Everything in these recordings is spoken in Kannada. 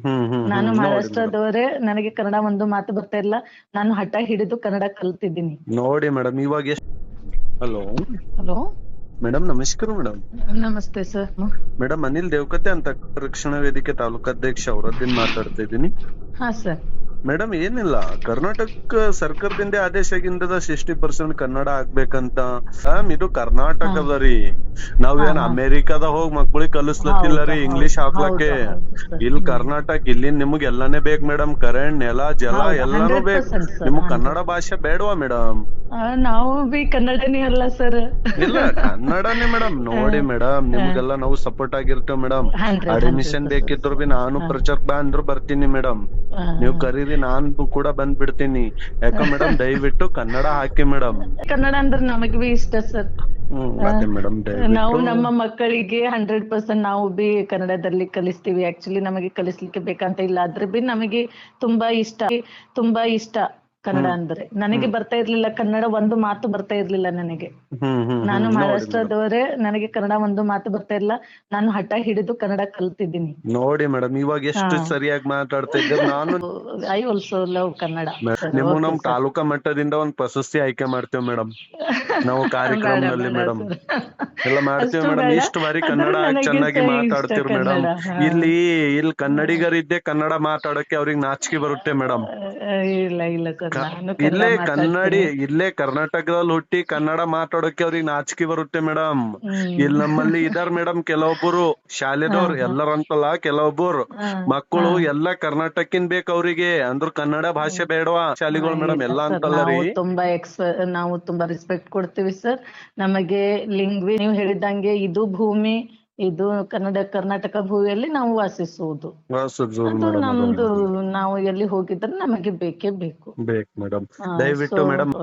ನಾನು ನೋಡಿ ಮೇಡಮ್. ಮಹಾರಾಷ್ಟ್ರದವರೇ, ನನಗೆ ಕನ್ನಡ ಒಂದು ಮಾತು ಬರ್ತಾ ಇಲ್ಲ. ನಾನು ಹಠ ಹಿಡಿದು ಕನ್ನಡ ಕಲ್ತಿದ್ದೀನಿ. ನೋಡಿ ಮೇಡಮ್, ಇವಾಗ ಎಷ್ಟು. ಹಲೋ ಹಲೋ, ಮೇಡಮ್, ನಮಸ್ಕಾರ ಮೇಡಮ್. ನಮಸ್ತೆ ಸರ್. ಮೇಡಮ್, ಅನಿಲ್ ದೇವಕತೆ ಅಂತ ರಕ್ಷಣಾ ವೇದಿಕೆ ತಾಲೂಕಾಧ್ಯಕ್ಷ ಅವರದ್ದಿನ್ ಮಾತಾಡ್ತಾ ಇದ್ದೀನಿ. ಹಾ ಸರ್. ಮೇಡಮ್, ಏನಿಲ್ಲ, ಕರ್ನಾಟಕ ಸರ್ಕಾರದಿಂದ ಆದೇಶ ಆಗಿಂದದ 60% ಕನ್ನಡ ಆಗ್ಬೇಕಂತ. ಇದು ಕರ್ನಾಟಕದ ರೀ, ನಾವೇನ್ ಅಮೆರಿಕದ ಹೋಗಿ ಮಕ್ಳಿಗೆ ಕಲಿಸ್ಲತ್ತಿಲ್ಲ ರೀ ಇಂಗ್ಲಿಷ್ ಹಾಕ್ಲಕ್ಕೆ. ಇಲ್ಲಿ ಕರ್ನಾಟಕ, ಇಲ್ಲಿ ನಿಮಗ್ ಎಲ್ಲಾನೇ ಬೇಕ್ ಮೇಡಮ್. ಕರೆಂಟ್, ನೆಲ, ಜಲ ಎಲ್ಲಾನು ಬೇಕ್. 100% ನಿಮಗ್ ಕನ್ನಡ ಭಾಷೆ ಬೇಡವಾ ಮೇಡಮ್? ನಾವು ಬಿ ಕನ್ನಡನೇ ಅಲ್ಲ ಸರ್. ಇಲ್ಲ, ಕನ್ನಡನೇ ಮೇಡಮ್. ನೋಡಿ ಮೇಡಮ್, ನಿಮ್ಗೆಲ್ಲ ನಾವು ಸಪೋರ್ಟ್ ಆಗಿರ್ತೇವ್ ಮೇಡಮ್. 100% ಅಡ್ಮಿಷನ್ ಬೇಕಿದ್ರು ಬಿ ನಾನು ಪ್ರಚಾರಕ್ ಬಾ ಅಂದ್ರು ಬರ್ತೀನಿ ಮೇಡಮ್. ನೀವ್ ಕರೀರಿ, ನಾನ್ ಕೂಡ ಬಂದ್ಬಿಡ್ತೀನಿ. ಯಾಕ ಮೇಡಮ್, ದಯವಿಟ್ಟು ಕನ್ನಡ ಹಾಕಿ ಮೇಡಮ್. ಕನ್ನಡ ಅಂದ್ರೆ ನಮಗ್ ಬಿ ಇಷ್ಟ ಸರ್. ಅದೇ ಮೇಡಮ್, ನಾವು ನಮ್ಮ ಮಕ್ಕಳಿಗೆ 100% ನಾವು ಬಿ ಕನ್ನಡದಲ್ಲಿ ಕಲಿಸ್ತೀವಿ. ಆಕ್ಚುಲಿ ನಮಗೆ ಕಲಿಸ್ಲಿಕ್ಕೆ ಬೇಕಂತ ಇಲ್ಲ, ಆದ್ರೆ ಬಿ ನಮಗೆ ತುಂಬಾ ಇಷ್ಟ ಕನ್ನಡ ಅಂದ್ರೆ. ನನಗೆ ಬರ್ತಾ ಇರ್ಲಿಲ್ಲ ಕನ್ನಡ, ಒಂದು ಮಾತು ಬರ್ತಾ ಇರ್ಲಿಲ್ಲ ನನಗೆ. ನಾನು ಮಹಾರಾಷ್ಟ್ರದವರೇ, ನನಗೆ ಕನ್ನಡ ಒಂದು ಮಾತು ಬರ್ತಾ ಇಲ್ಲ. ನಾನು ಹಠ ಹಿಡಿದು ಕನ್ನಡ ಕಲ್ತಿದ್ದೀನಿ. ನೋಡಿ ಮೇಡಮ್, ಇವಾಗ ಎಷ್ಟು ಸರಿಯಾಗಿ ಮಾತಾಡ್ತಾ ಇದ್ದೀರಿ. ನಾನು ಐ ಆಲ್ಸೋ ಲವ್ ಕನ್ನಡ. ನಿಮ್ ನಮ್ ತಾಲೂಕಾ ಮಟ್ಟದಿಂದ ಒಂದ್ ಪ್ರಶಸ್ತಿ ಆಯ್ಕೆ ಮಾಡ್ತೇವ್ ಮೇಡಮ್, ನಾವು ಕಾರ್ಯಕ್ರಮದಲ್ಲಿ ಮೇಡಮ್. ಎಲ್ಲ ಮಾಡ್ತೀವಿ ಮೇಡಮ್. ಇಷ್ಟು ಬಾರಿ ಕನ್ನಡ ಚೆನ್ನಾಗಿ ಮಾತಾಡ್ತೀವಿ ಮೇಡಮ್. ಇಲ್ಲಿ ಕನ್ನಡಿಗರಿದ್ದೆ ಕನ್ನಡ ಮಾತಾಡಕ್ಕೆ ಅವ್ರಿಗೆ ನಾಚಿಕೆ ಬರುತ್ತೆ ಮೇಡಮ್. ಇಲ್ಲ ಸರ್, ಇಲ್ಲೇ ಕರ್ನಾಟಕದಲ್ಲಿ ಹುಟ್ಟಿ ಕನ್ನಡ ಮಾತಾಡೋಕೆ ಅವ್ರಿಗೆ ನಾಚಿಕೆ ಬರುತ್ತೆ ಮೇಡಮ್. ಇಲ್ಲಿ ನಮ್ಮಲ್ಲಿ ಇದಾರ್ ಮೇಡಮ್ ಕೆಲವೊಬ್ಬರು ಶಾಲೆದವ್ರು, ಎಲ್ಲರಂತಲ್ಲ, ಕೆಲವೊಬ್ಬರು ಮಕ್ಕಳು ಎಲ್ಲ ಕರ್ನಾಟಕಿನ್ ಬೇಕು ಅವ್ರಿಗೆ, ಅಂದ್ರ ಕನ್ನಡ ಭಾಷೆ ಬೇಡವಾ ಶಾಲೆಗಳು ಮೇಡಮ್, ಎಲ್ಲ ಅಂತಲ್ಲ ರೀ. ನಾವು ತುಂಬಾ ರೆಸ್ಪೆಕ್ಟ್ ಕೊಡ್ತೀವಿ ಸರ್. ನಮಗೆ ಲಿಂಗ್ವೇಜ್ ನೀವು ಹೇಳಿದಂಗೆ ಇದು ಭೂಮಿ, ಇದು ಕರ್ನಾಟಕ ಭೂಮಿಯಲ್ಲಿ ನಾವು ವಾಸಿಸುವುದು. ನಮ್ದು ನಾವು ಎಲ್ಲಿ ಹೋಗಿದ್ರೆ ನಮಗೆ ಬೇಕೇ ಬೇಕು ಮೇಡಮ್. ದಯವಿಟ್ಟು ಮೇಡಮ್.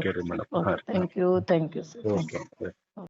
Thank you sir.